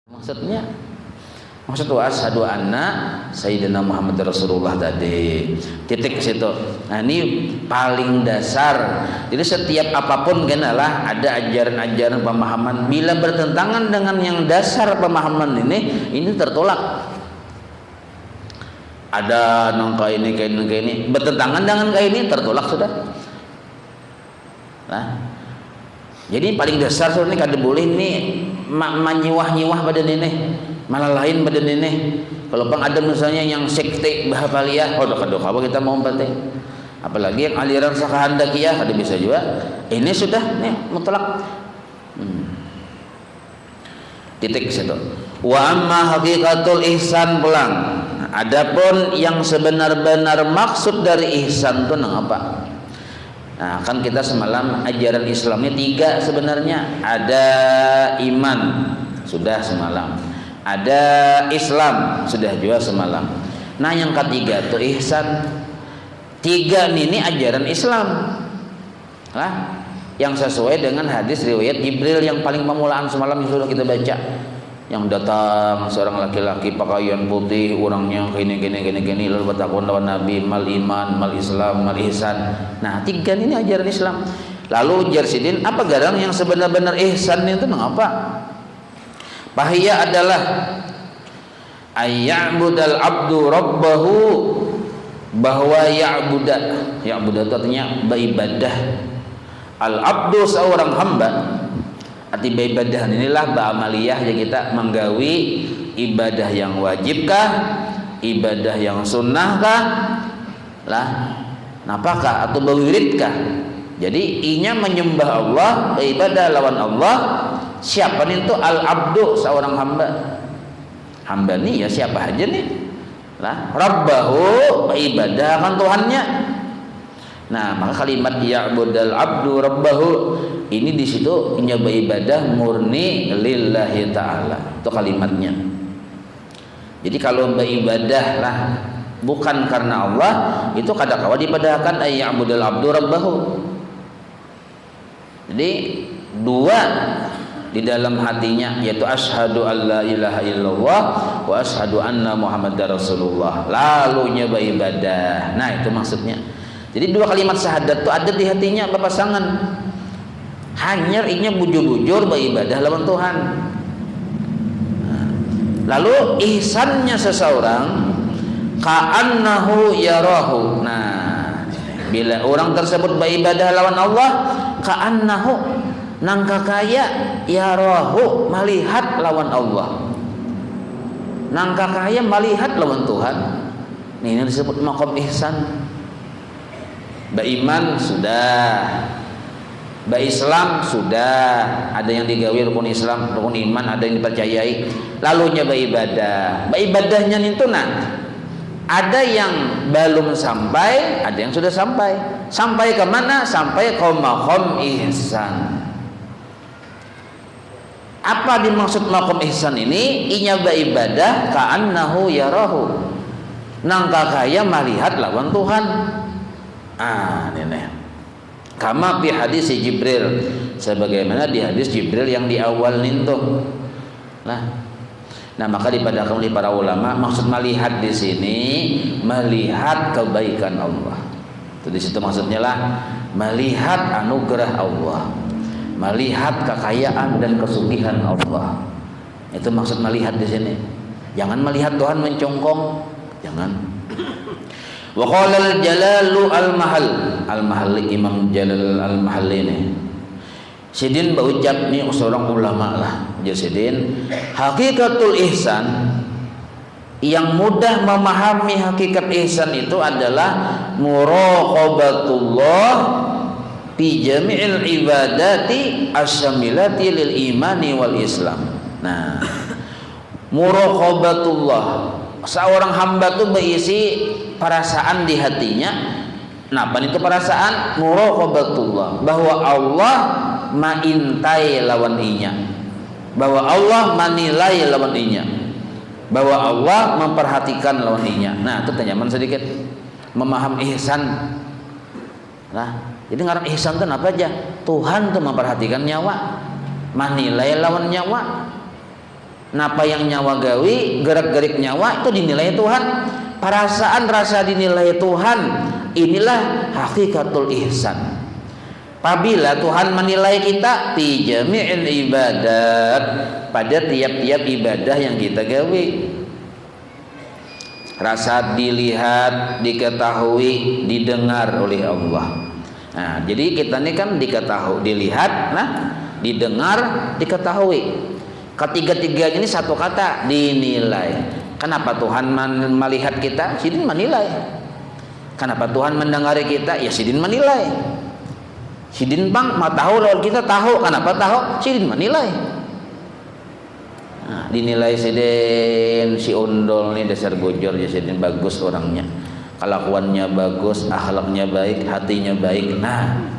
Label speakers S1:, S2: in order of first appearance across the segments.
S1: Maksud wa asyhadu anna sayyidina Muhammad Rasulullah tadi. Titik ke situ. Nah, ini paling dasar. Jadi setiap apapun kenalah ada ajaran-ajaran pemahaman bila bertentangan dengan yang dasar pemahaman ini tertolak. Ada nangka ini kayak ini bertentangan dengan kayak ini tertolak sudah. Nah, jadi paling dasar sebenarnya kada boleh nih menyiwah-nyiwah badan ini, malah lain badan ini. Kalau bang ada misalnya yang sekte Bahabaliyah, oh doka kita mau empatnya. Apalagi yang aliran Sakahandakiyah ada bisa juga. Ini sudah nih mutlak. Titik situ. Wa amma haqiqatul ihsan pulang. Adapun yang sebenar-benar maksud dari ihsan itu nang apa? Nah, kan kita semalam ajaran Islamnya 3 sebenarnya. Ada iman, sudah semalam. Ada Islam, sudah juga semalam. Nah, yang ketiga itu ihsan. 3 ini ajaran Islam. Nah, yang sesuai dengan hadis riwayat Jibril yang paling pemulaan semalam yang sudah kita baca. Yang datang seorang laki-laki pakaian putih, orangnya gini lalu bertakwa lawan Nabi, mal iman, mal Islam, mal ihsan. Nah, 3 ini ajaran Islam. Lalu Jarsidin, apa garang yang sebenar-benar ihsan itu mengapa? Bahaya adalah ayya'budal abdu rabbahu, bahwa ya'budah itu artinya beribadah. Al abdu seorang hamba. Arti ibadah inilah ba'amaliyah yang kita menggawi ibadah yang wajibkah, ibadah yang sunnahkah, lah, napakah atau berwiridkah. Jadi inya menyembah Allah, beribadah lawan Allah. Siapa itu al-abdu seorang hamba. Hamba nih ya siapa aja nih. Lah, rabbahu beribadah kan Tuhannya. Nah, maka kalimat ya'budal abdu rabbahu ini di situ nyoba ibadah murni lillahi ta'ala. Itu kalimatnya. Jadi kalau beribadah lah bukan karena Allah, itu kadang-kala dipadahkan ya'budal abdu rabbahu. Jadi 2 di dalam hatinya yaitu asyhadu alla ilaha illallah wa asyhadu anna muhammadar rasulullah. Lalu nyoba ibadah. Nah, itu maksudnya. Jadi 2 kalimat syahadat itu ada di hatinya berpasangan. Hanya inya bujur-bujur beribadah lawan Tuhan. Lalu ihsannya seseorang ka'annahu yarahu. Nah, bila orang tersebut beribadah lawan Allah, ka'annahu nangka kaya yarahu melihat lawan Allah. Nangka kaya melihat lawan Tuhan. Ini disebut maqam ihsan. Beriman sudah, Islam sudah, ada yang digawi rukun Islam, rukun iman, ada yang dipercayai. Lalu nyoba ibadah. Ibadahnya itu ada yang belum sampai, ada yang sudah sampai. Sampai ke mana? Sampai ke maqam ihsan. Apa dimaksud maqam ihsan ini? Nyoba ibadah ka'annahu yarahu. Nangka kaya melihat lawan Tuhan. Ini kama fi hadis Jibril, sebagaimana di hadis Jibril yang di awal itu. Nah, maka dipadahkan oleh para ulama maksud melihat di sini melihat kebaikan Allah. Itu di situ maksudnya lah melihat anugerah Allah, melihat kekayaan dan kesugihan Allah. Itu maksud melihat di sini. Jangan melihat Tuhan mencongkong, jangan. Wa qala al-Jalalu al-Mahal Imam Jalal al-Mahal ini. Sidin berucap nih seorang ulama lah. Sidin, hakikatul ihsan yang mudah memahami hakikat ihsan itu adalah muraqabatullah fi jami'il ibadati asyamilati lil imani wal Islam. Nah, muraqabatullah, seorang hamba itu berisi perasaan di hatinya. Napa itu perasaan? Muraqabatullah, bahwa Allah maintai lawan inya, bahwa Allah menilai lawan inya, bahwa Allah memperhatikan lawan inya. Nah, itu tanyaman sedikit memaham ihsan. Nah, jadi ngaran ihsan itu apa aja? Tuhan tuh memperhatikan nyawa, menilai lawan nyawa. Napa yang nyawa gawi, gerak-gerik nyawa itu dinilai Tuhan. Perasaan rasa dinilai Tuhan, inilah hakikatul ihsan. Apabila Tuhan menilai kita fi jami'il ibadat, pada tiap-tiap ibadah yang kita gawe, rasa dilihat, diketahui, didengar oleh Allah. Nah, jadi kita ini kan diketahui, dilihat, nah, didengar, diketahui. Ketiga-tiganya ini satu kata, dinilai. Kenapa Tuhan melihat kita? Sidin menilai. Kenapa Tuhan mendengari kita? Ya Sidin menilai. Sidin bang mau tahu lawan kita tahu. Kenapa tahu? Sidin menilai. Nah, dinilai Sidin si undol nih dasar gojor ya, Sidin bagus orangnya, kelakuannya bagus, akhlaknya baik, hatinya baik. Nah,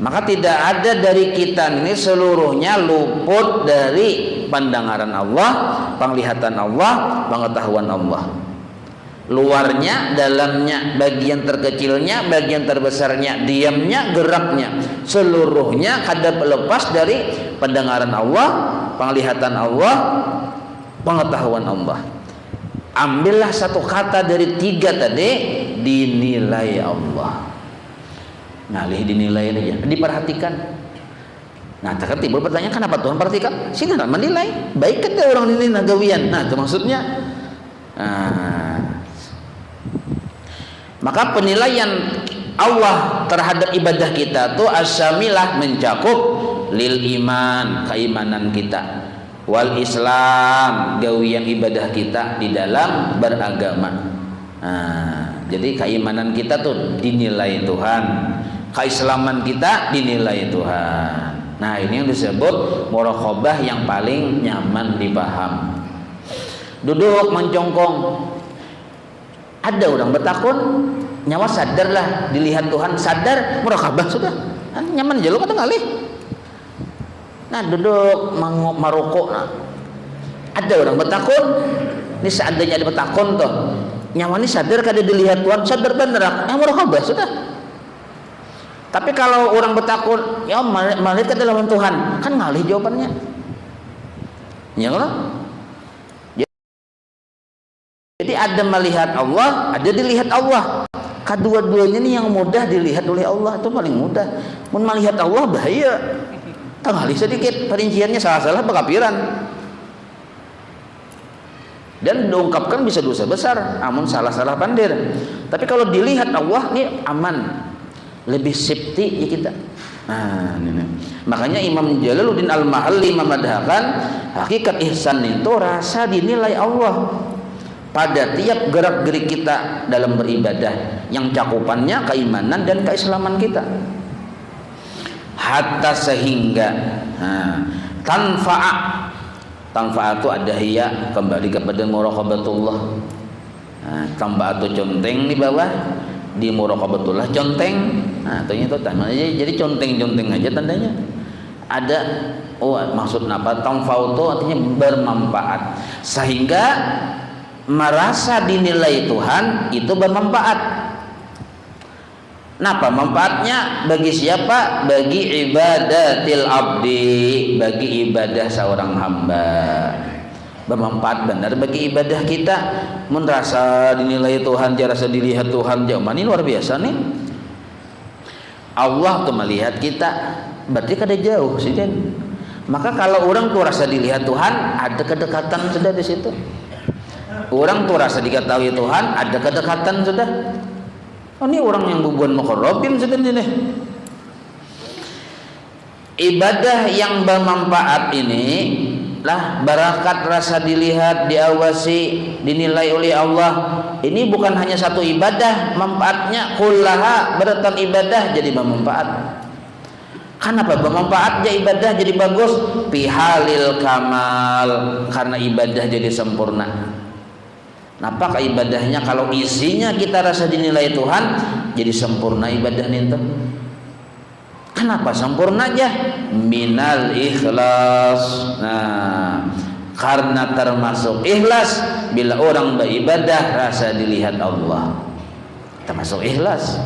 S1: maka tidak ada dari kita ini seluruhnya luput dari pandangan Allah, penglihatan Allah, pengetahuan Allah. Luarnya, dalamnya, bagian terkecilnya, bagian terbesarnya, diamnya, geraknya, seluruhnya kada lepas dari pendengaran Allah, penglihatan Allah, pengetahuan Allah. Ambillah satu kata dari tiga tadi, dinilai Allah. Ngalih dinilai aja, diperhatikan. Nah, terus timbul pertanyaan, kenapa Tuhan perhatikan? Sini kan menilai, baik kan orang ini nagawian. Nah, itu maksudnya. Nah, maka penilaian Allah terhadap ibadah kita tuh asyamilah, mencakup lil iman, keimanan kita, wal Islam, gawian ibadah kita di dalam beragama. Nah, jadi keimanan kita tuh dinilai Tuhan, keislaman kita dinilai Tuhan. Nah, ini yang disebut muraqabah yang paling nyaman dipaham. Duduk mencongkong, ada orang bertakun, nyawa sadarlah dilihat Tuhan, sadar, muraqabah sudah. Nah, nyaman aja lo kata ngalih. Nah, duduk maroko, nah. Ada orang bertakun, ini seandainya ada bertakun tuh, nyawa ini sadar kada dilihat Tuhan, sadar benar, yang muraqabah sudah. Tapi kalau orang bertakun, ya melihat ke dalam Tuhan, kan ngalih jawabannya. Ya kan? Jadi ada melihat Allah, ada dilihat Allah. Kedua-duanya ini yang mudah dilihat oleh Allah, itu paling mudah. Mun melihat Allah bahaya. Ngalih sedikit, perinciannya salah-salah bekapiran. Dan diungkapkan bisa dosa besar, amun salah-salah pandir. Tapi kalau dilihat Allah, ini aman. Lebih safety ya kita. Nah, ini. Makanya Imam Jalaluddin Al-Mahalli memadahkan hakikat ihsan itu rasa dinilai Allah pada tiap gerak-gerik kita dalam beribadah, yang cakupannya keimanan dan keislaman kita. Hatta sehingga tanfa'a itu ada hiya, kembali kepada muraqabatullah. Tanfa'a itu conteng di bawah, di muraqabatullah conteng. Nah, itu tanda aja, jadi conteng-conteng aja tandanya. Ada maksud apa? Tanfa'u itu artinya bermanfaat. Sehingga merasa dinilai Tuhan itu bermanfaat. Napa manfaatnya? Bagi siapa? Bagi ibadatil abdi, bagi ibadah seorang hamba. Bermanfaat benar bagi ibadah kita. Mun rasa dinilai Tuhan, rasa dilihat Tuhan, jauh ini luar biasa nih. Allah tuh melihat kita, berarti kada jauh sih kan. Maka kalau orang tuh rasa dilihat Tuhan, ada kedekatan sudah di situ. Orang tuh rasa diketahui Tuhan, ada kedekatan sudah. Oh, ini orang yang bubuan muqarrabin sudah ini. Ibadah yang bermanfaat ini lah barakat rasa dilihat, diawasi, dinilai oleh Allah. Ini bukan hanya satu ibadah, manfaatnya kullaha, beratan ibadah jadi bermanfaat. Kenapa bermanfaatnya ibadah jadi bagus? Pihalil kamal, karena ibadah jadi sempurna. Napa ibadahnya kalau isinya kita rasa dinilai Tuhan, jadi sempurna ibadah itu. Kenapa sempurna aja? Minal ikhlas. Nah, karena termasuk ikhlas bila orang beribadah rasa dilihat Allah. Termasuk ikhlas.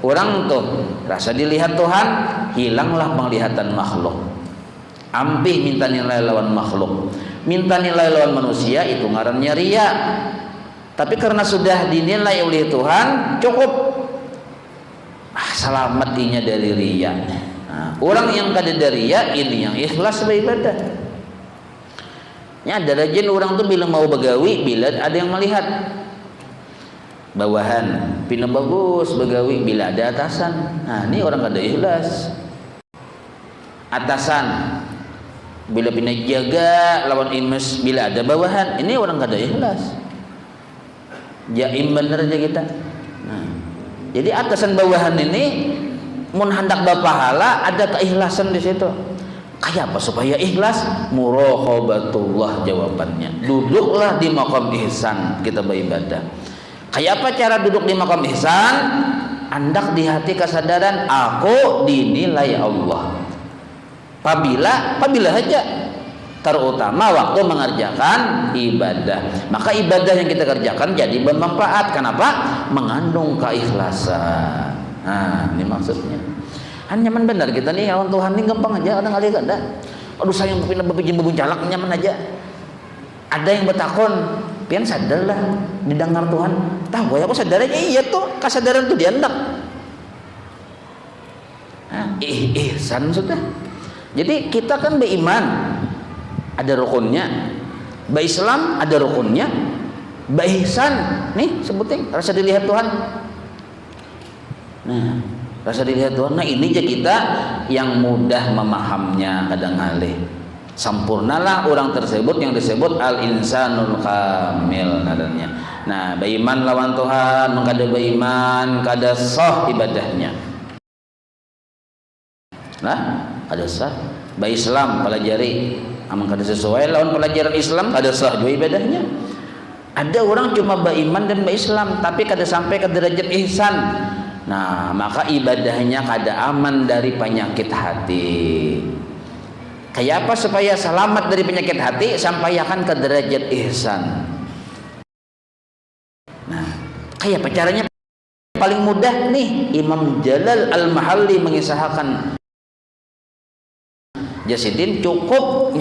S1: Orang tuh rasa dilihat Tuhan, hilanglah penglihatan makhluk. Ampih minta nilai lawan makhluk, minta nilai lawan manusia itu ngarannya ria. Tapi karena sudah dinilai oleh Tuhan, cukup selamat inya dari ria. Nah, orang yang kada dari ria ini yang ikhlas beribadah. Ya ada rajin orang tuh bila mau begawi, bila ada yang melihat bawahan pina bagus begawi, bila ada atasan, nah ini orang kada ikhlas. Atasan bila pina jaga lawan imes, bila ada bawahan, ini orang kada ikhlas. Jaim bener aja kita. Nah, jadi atasan bawahan ini mun hendak berpahala ada keikhlasan di situ. Kayak apa supaya ikhlas? Muraqabatullah jawabannya. Duduklah di maqam ihsan kita beribadah. Kayak apa cara duduk di maqam ihsan? Andak di hati kesadaran aku dinilai Allah. Pabila aja, terutama waktu mengerjakan ibadah. Maka ibadah yang kita kerjakan jadi bermanfaat. Kenapa? Mengandung keikhlasan. Nah, ini maksudnya. Nyaman benar kita nih lawan Tuhan nih gampang aja, orang kali kada. Aduh sayang pindah bepijin bebuncalak nyaman aja. Ada yang bertakon, pian sadar lah didengar Tuhan. Tahu ya aku sadar aja, iya tuh kesadaran tuh diandak. Ihsan sudah. Jadi kita kan beriman, ada rukunnya. Berislam ada rukunnya. Beihsan nih sebutin rasa dilihat Tuhan. Nah, rasa dilihat Tuhan. Nah ini aja kita yang mudah memahamnya kadang alih. Sempurnalah orang tersebut yang disebut al-insanul kamil katanya. Nah, beriman lawan Tuhan, mengkada beriman, kada sah ibadahnya. Nah, kada sah. Islam pelajari, aman kada sesuai lawan pelajaran Islam, kada sah juga ibadahnya. Ada orang cuma beriman dan berislam, tapi kada sampai ke derajat ihsan. Nah, maka ibadahnya kada aman dari penyakit hati. Kayak apa supaya selamat dari penyakit hati? Sampaikan ke derajat ihsan. Nah, kayak apa caranya? Paling mudah nih, Imam Jalal Al-Mahalli mengisahkan Jasidin cukup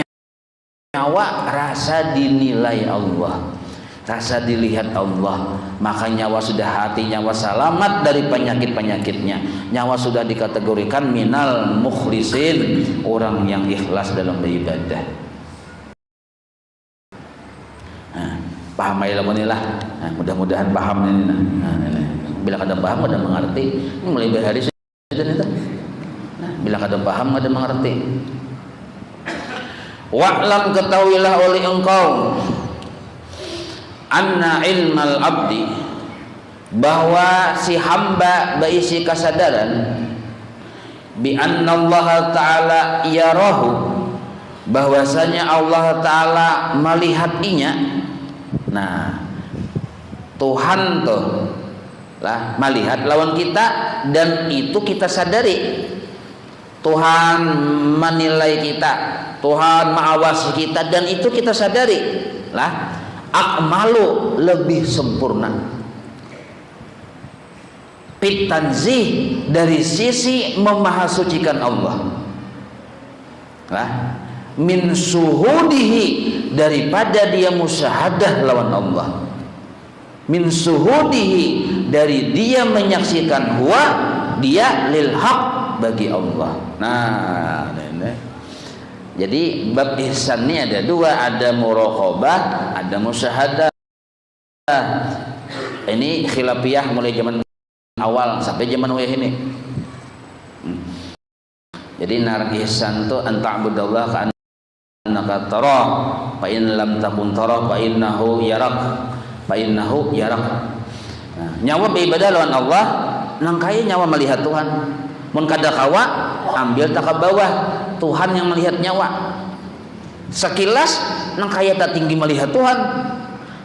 S1: nyawa rasa dinilai Allah, rasa dilihat Allah, maka nyawa sudah hati, nyawa selamat dari penyakit-penyakitnya. Nyawa sudah dikategorikan minal mukhlisin, orang yang ikhlas dalam beribadah. Nah, paham aja lah. Nah, mudah-mudahan paham ini. Nah, ini. Bila kada paham kada mengerti, ini mulai berhari sudah itu. Nah, bila kada paham kada mengerti. Wa'lam ketahuilah oleh engkau anna ilmal abdi, bahwa si hamba berisi kesadaran bi anna Allah Ta'ala yarahu, bahwasanya Allah Ta'ala melihat inya. Nah, Tuhan tuh lah melihat lawan kita, dan itu kita sadari. Tuhan menilai kita, Tuhan mengawasi kita, dan itu kita sadari lah. Akmalu lebih sempurna, pitanzih dari sisi memahasucikan Allah lah, min suhudihi daripada dia musyahadah lawan Allah, min suhudihi dari dia menyaksikan huwa dia lil haq bagi Allah. Nah, jadi bab ihsan ini ada dua, ada muraqabah, ada musyahadah. Ini khilafiyah mulai zaman awal sampai zaman wayah ini. Jadi nar ihsan itu anta'budallah ka'annaka tarah, fa in lam takun tarah fa innahu yarak, fa innahu yarak. Nah, nyawa beribadah lawan Allah, nangkai nyawa melihat Tuhan. Mun kada kawa ambil tak ke bawah, Tuhan yang melihat nyawa. Sekilas nang kaya tak tinggi melihat Tuhan.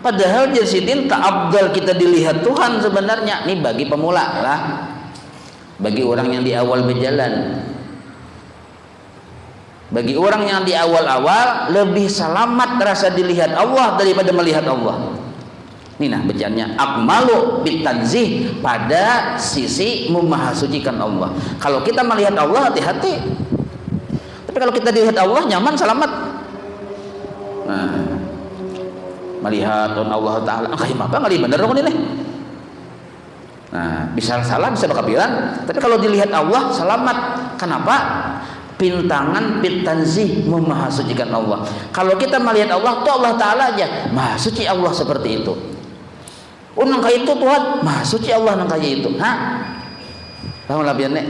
S1: Padahal jasidin tak abdal kita dilihat Tuhan sebenarnya. Ini bagi pemula lah, bagi orang yang di awal berjalan. Bagi orang yang di awal-awal lebih selamat rasa dilihat Allah daripada melihat Allah. Ini nah bacanya akmalu bitanzih, pada sisi memahasucikan Allah. Kalau kita melihat Allah hati-hati. Tapi kalau kita dilihat Allah nyaman, selamat. Nah, melihat Allah Ta'ala kayak apa ngali bener dong ini. Nah, bisa salah, bisa bakabiran, tapi kalau dilihat Allah selamat. Kenapa? Pintangan pitanzih memaha sucikan Allah. Kalau kita melihat Allah tuh Allah Ta'ala aja maha suci Allah seperti itu. Nang kayak itu Tuhan maha suci Allah nang kayak itu. Paham lah biar nek.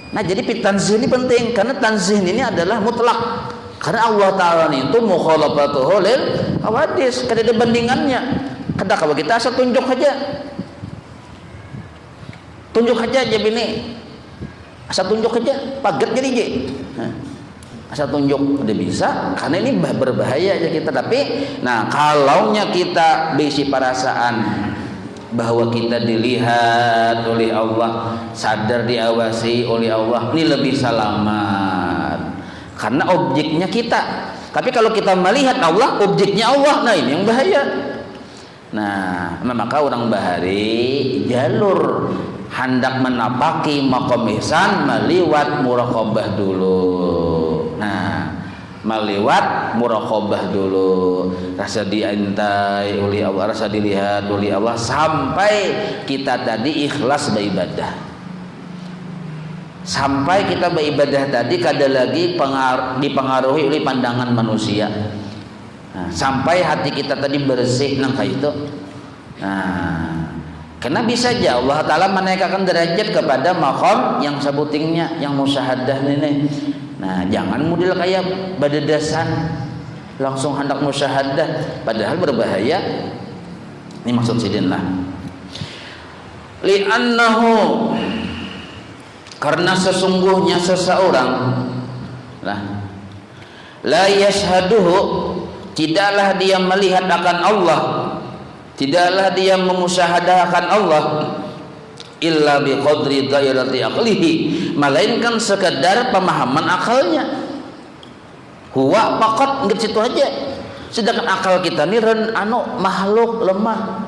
S1: Nah, jadi pitanzih ini penting karena tanzih ini adalah mutlak. Karena Allah Ta'ala itu mukhalafatuhu lil hawadis, kada ada bandingannya. Kada kalau kita asal tunjuk aja. Tunjuk aja bini. Asal tunjuk aja, paget jadi je. Asal tunjuk udah bisa, karena ini berbahaya aja kita. Tapi, nah kalaunya kita bisi perasaan bahwa kita dilihat oleh Allah, sadar diawasi oleh Allah, ini lebih selamat. Karena objeknya kita. Tapi kalau kita melihat Allah, objeknya Allah, nah ini yang bahaya. Nah, maka orang bahari jalur hendak menapaki maqam ihsan meliwat muraqabah dulu. Nah, meliwat muraqabah dulu, rasa diintai oleh Allah, rasa dilihat oleh Allah sampai kita tadi ikhlas beribadah. Sampai kita beribadah tadi kada lagi dipengaruhi oleh pandangan manusia. Nah, sampai hati kita tadi bersih nang kayak itu. Nah, karena bisa aja Allah Ta'ala menaikkan derajat kepada maqam yang sebutingnya, yang musyahadah ini. Nah, jangan model kayak badadasan langsung hendak musyahadah, padahal berbahaya. Ini maksud sidin lah. Li'annahu, karena sesungguhnya seseorang lah, la yashhaduhu, tidaklah dia melihat akan Allah, tidaklah dia memusyahadahkan Allah illa biqadri dairati aqlihi, melainkan sekedar pemahaman akalnya. Huwa faqat nggak situ aja. Sedangkan akal kita ini makhluk lemah.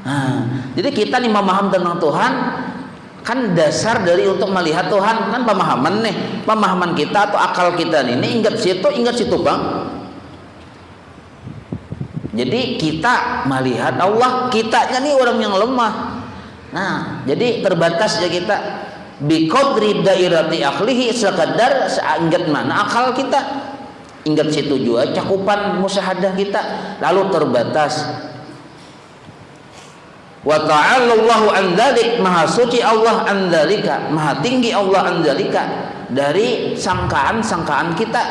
S1: Nah, jadi kita nih memaham tentang Tuhan kan dasar dari untuk melihat Tuhan kan pemahaman nih. Pemahaman kita atau akal kita ini ingat situ Bang. Jadi kita melihat Allah, kitanya nih orang yang lemah. Nah, jadi terbatas ya kita. Biqadri dairati aqlihi, sekadar seingat mana akal kita. Ingat situ juga cakupan musyahadah kita, lalu terbatas. Wa ta'ala Allahu an dzalik, maha suci Allah an dzalika, maha tinggi Allah an dzalika dari sangkaan-sangkaan kita.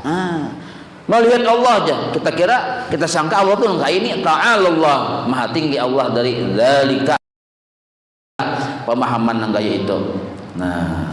S1: Nah, melihat Allah aja kita kira, kita sangka Allah tuh enggak ini. Ta'ala Allah, maha tinggi Allah dari dzalika, pemahaman yang gaya itu. Nah,